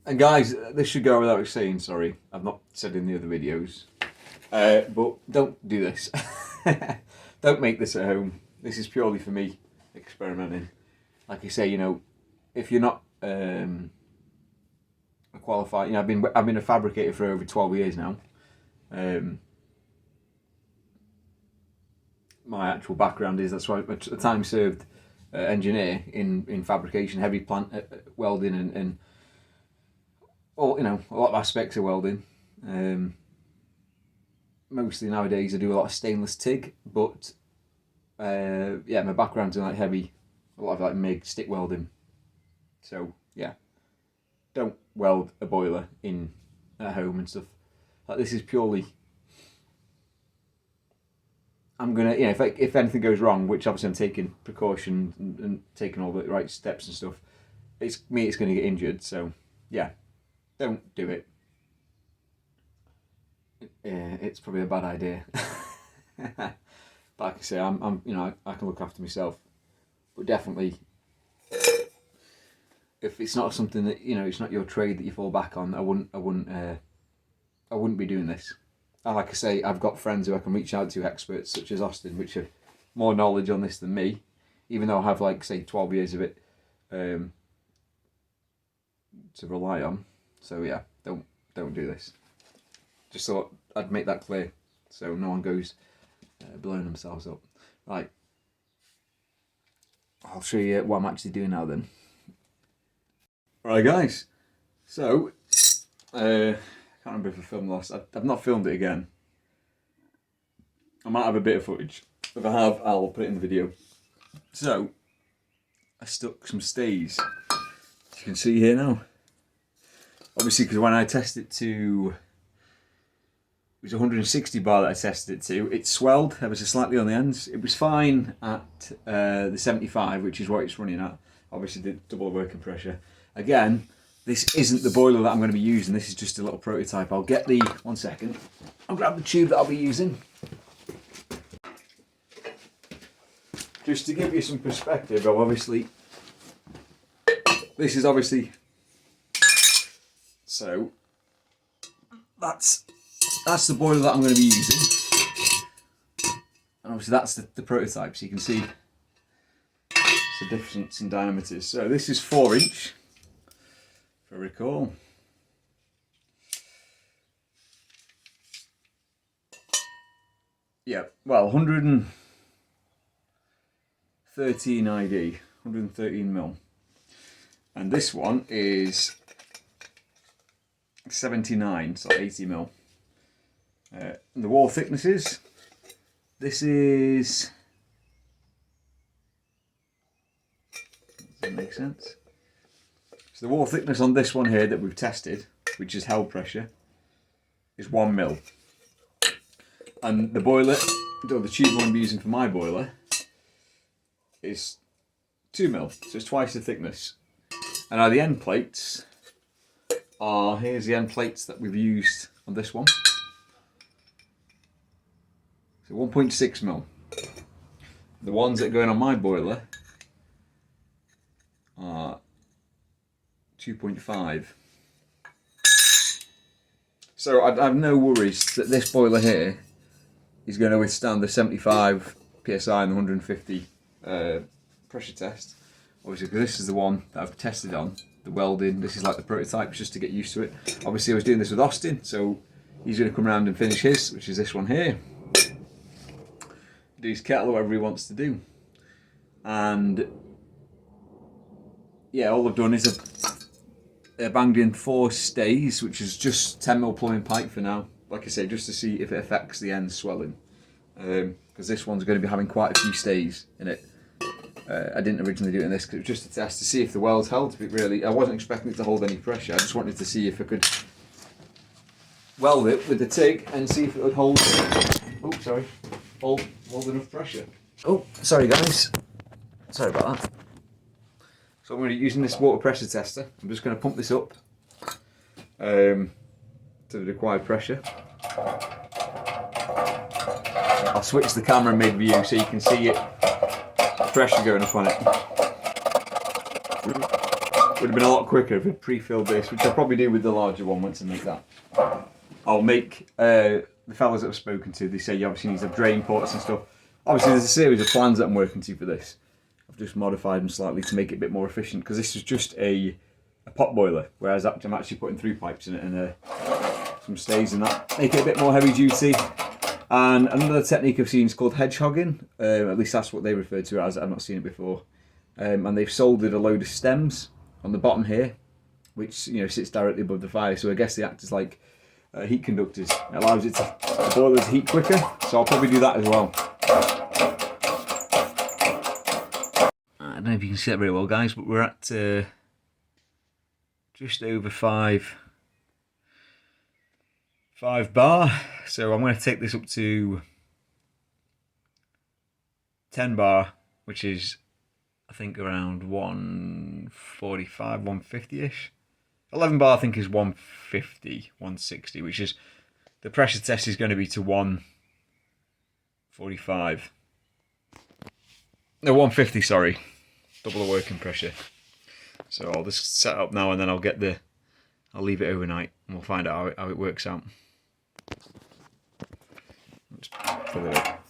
And guys, this should go without saying, sorry, I've not said in the other videos, but don't do this. Don't make this at home. This is purely for me, experimenting. Like I say, you know, if you're not a qualified, you know, I've been a fabricator for over 12 years now. My actual background is that's why I'm a time served engineer in fabrication, heavy plant welding and all, you know, a lot of aspects of welding. Mostly nowadays I do a lot of stainless TIG, but yeah, my background's in like heavy, a lot of like MIG, stick welding. So yeah, don't weld a boiler in at home and stuff. Like this is purely, I'm gonna, you know, if anything goes wrong, which obviously I'm taking precaution and taking all the right steps and stuff, it's gonna get injured. So yeah, don't do it. Yeah, it's probably a bad idea. But like I say, I'm, you know, I can look after myself. But definitely, if it's not something that, you know, it's not your trade that you fall back on, I wouldn't be doing this. And like I say, I've got friends who I can reach out to, experts such as Austin, which have more knowledge on this than me, even though I have like say 12 years of it to rely on. So yeah, don't do this. Just thought I'd make that clear, so no one goes blowing themselves up. Right, I'll show you what I'm actually doing now then. Right guys, so I can't remember if I filmed last. I've not filmed it again. I might have a bit of footage. If I have, I'll put it in the video. So I stuck some stays, as you can see here now. Obviously, because when I tested it to, it was 160 bar that I tested it to, it swelled ever so slightly on the ends. It was fine at the 75, which is what it's running at. Obviously, the double working pressure. Again, this isn't the boiler that I'm going to be using. This is just a little prototype. I'll get the, one second, I'll grab the tube that I'll be using. Just to give you some perspective of obviously, this is obviously, so that's the boiler that I'm going to be using. And obviously that's the prototype, so you can see the difference in diameters. So this is 4-inch, if I recall. Yeah, well, 113 ID, 113 mil. And this one is 79, so 80 mil. And the wall thicknesses, this is, does that make sense? So the wall thickness on this one here that we've tested, which is held pressure, is 1 mil. And the boiler, or the tube I'm using for my boiler, is 2 mil, so it's twice the thickness. And now the end plates are, here's the end plates that we've used on this one. So 1.6 mil. The ones that go in on my boiler are 2.5. So I have no worries that this boiler here is going to withstand the 75 psi and the 150 pressure test. Obviously, because this is the one that I've tested on, the welding. This is like the prototype, just to get used to it. Obviously, I was doing this with Austin, so he's going to come around and finish his, which is this one here. Do his kettle, whatever he wants to do. And yeah, all I've done is I've banged in 4 stays, which is just 10 mil plumbing pipe for now. Like I say, just to see if it affects the end swelling. Because this one's going to be having quite a few stays in it. I didn't originally do it in this because it was just a test to see if the welds held. But really, I wasn't expecting it to hold any pressure. I just wanted to see if I could weld it with the TIG and see if it would hold. Oh, sorry, hold enough pressure. Oh, sorry guys. Sorry about that. So I'm going to be using this water pressure tester. I'm just going to pump this up to the required pressure. I'll switch the camera mid-view so you can see it. Pressure going up on it. would have been a lot quicker if I'd pre-filled this, which I'll probably do with the larger one once I make that. I'll make, the fellas that I've spoken to, they say you obviously need to have drain ports and stuff. Obviously there's a series of plans that I'm working to for this. I've just modified them slightly to make it a bit more efficient, because this is just a pot boiler, whereas I'm actually putting 3 pipes in it and some stays in that. Make it a bit more heavy duty. And another technique I've seen is called hedgehogging, at least that's what they refer to it as, I've not seen it before. And they've soldered a load of stems on the bottom here, which sits directly above the fire, so I guess they act as like heat conductors. It allows the boiler to heat quicker, so I'll probably do that as well. I don't know if you can see that very well, guys, but we're at just over 5 bar, so I'm going to take this up to 10 bar, which is I think around 145, 150-ish. 11 bar I think is 150, 160, which is, the pressure test is going to be to 145. No, 150, sorry. Double the working pressure. So I'll just set up now and then I'll leave it overnight and we'll find out how it works out. Let's fill it up.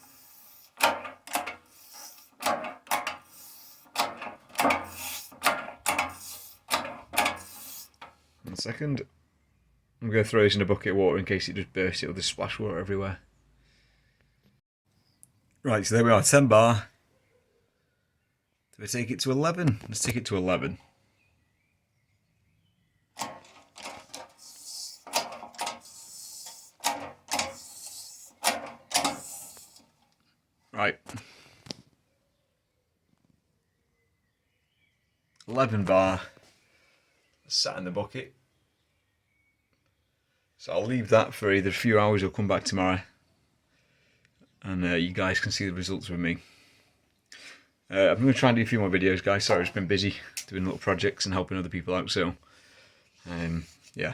One second. I'm going to throw this in a bucket of water in case it just bursts. It'll just splash water everywhere. Right, so there we are, 10 bar. Do we take it to 11? Let's take it to 11. Right. 11 bar. Sat in the bucket. So I'll leave that for either a few hours or come back tomorrow. And you guys can see the results with me. I'm going to try and do a few more videos, guys. Sorry, I've just been busy doing little projects and helping other people out. So, yeah.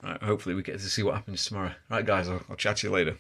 Right, hopefully we get to see what happens tomorrow. Right, guys, I'll chat to you later.